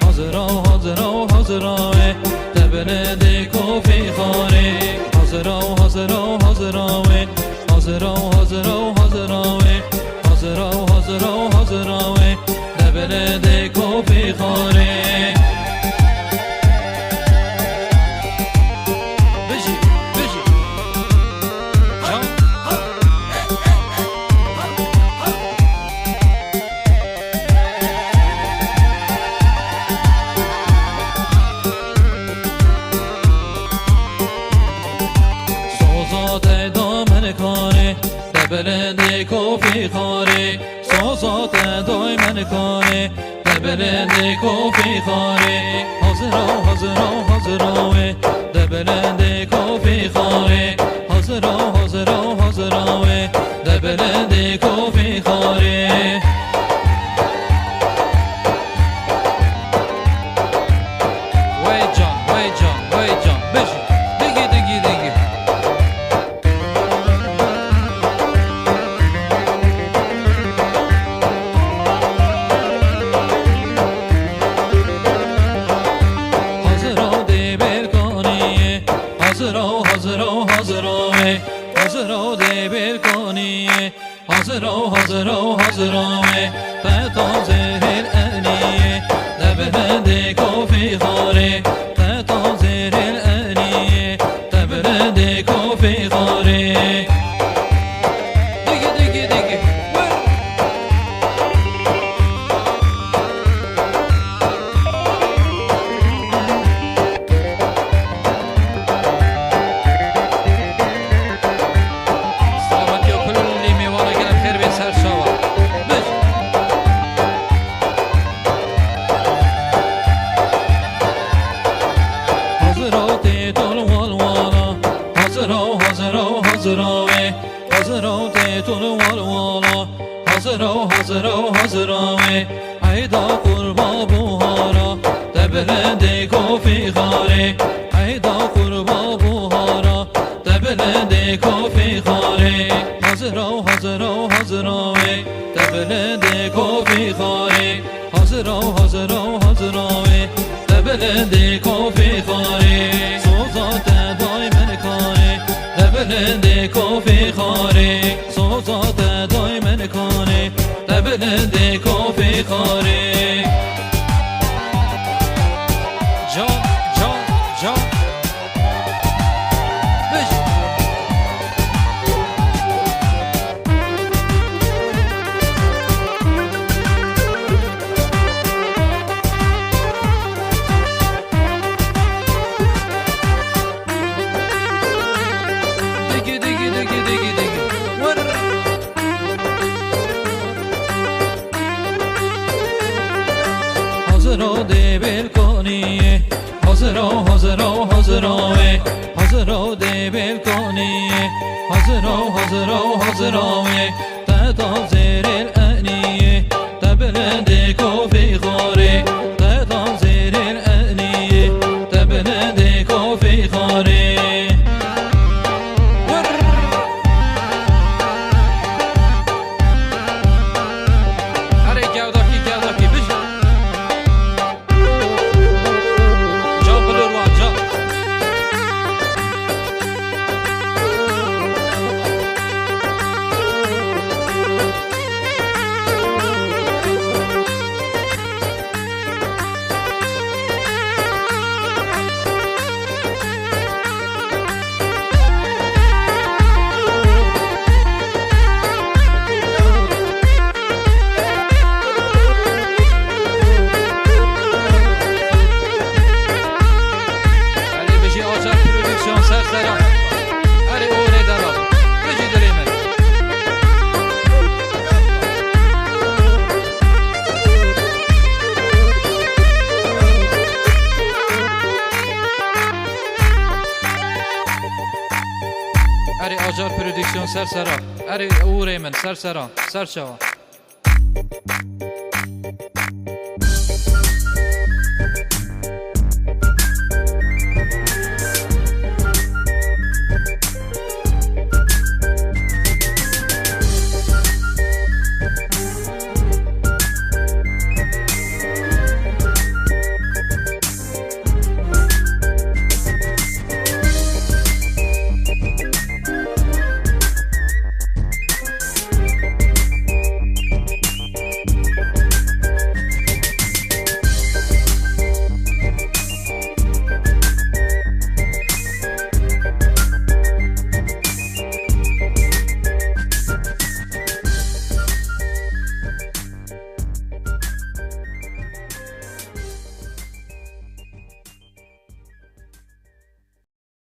حاضرا حاضرا حاضرا دبل دیکو فی خاره حاضرا حاضرا حاضرا حاضرا حاضرا حاضرا حاضرا حاضرا حاضرا دبل دیکو فی خاره دبل کوفی خاره سازات دای من کاره دبل کوفی خاره حاضرا حاضرا حاضرا دبل کوفی خاره حاضرا حاضرا حاضرا دبل کوفی خاره وای جان وای جان وای جان بشی دیگه دیگه دیگه حاضرا حاضرا حاضرا حاضرا دبل کنی حاضرا حاضرا حاضرا فتازه الانی دبل کوفی خاره فتازه الانی دبل کوفی خاره دیگه دیگه دیگه حاضرا حاضرا حاضرا حاضرا تیتون والوالا حاضرا حاضرا حاضرا ایدا قربا بوهارا دبل کوفی خاره ایدا قربا بوهارا دبل کوفی خاره حاضرا حاضرا حاضرا دبل کوفی خاره حاضرا حاضرا حاضرا دبل کوفی خاره سوزات دای من کاره دبل کوفی خاره سوزات دای من کاره دبل کوفی خاره جان جان جان حاضرا دبل کنی حاضرا حاضرا حاضرا حاضرا دبل کنی حاضرا حاضرا حاضرا تتا زیر الانی دبل کوفی خاره تتا زیر الانی دبل کوفی خاره اری آجار پرودکسیون سر سرا اری اوره من سر سرا سر شوا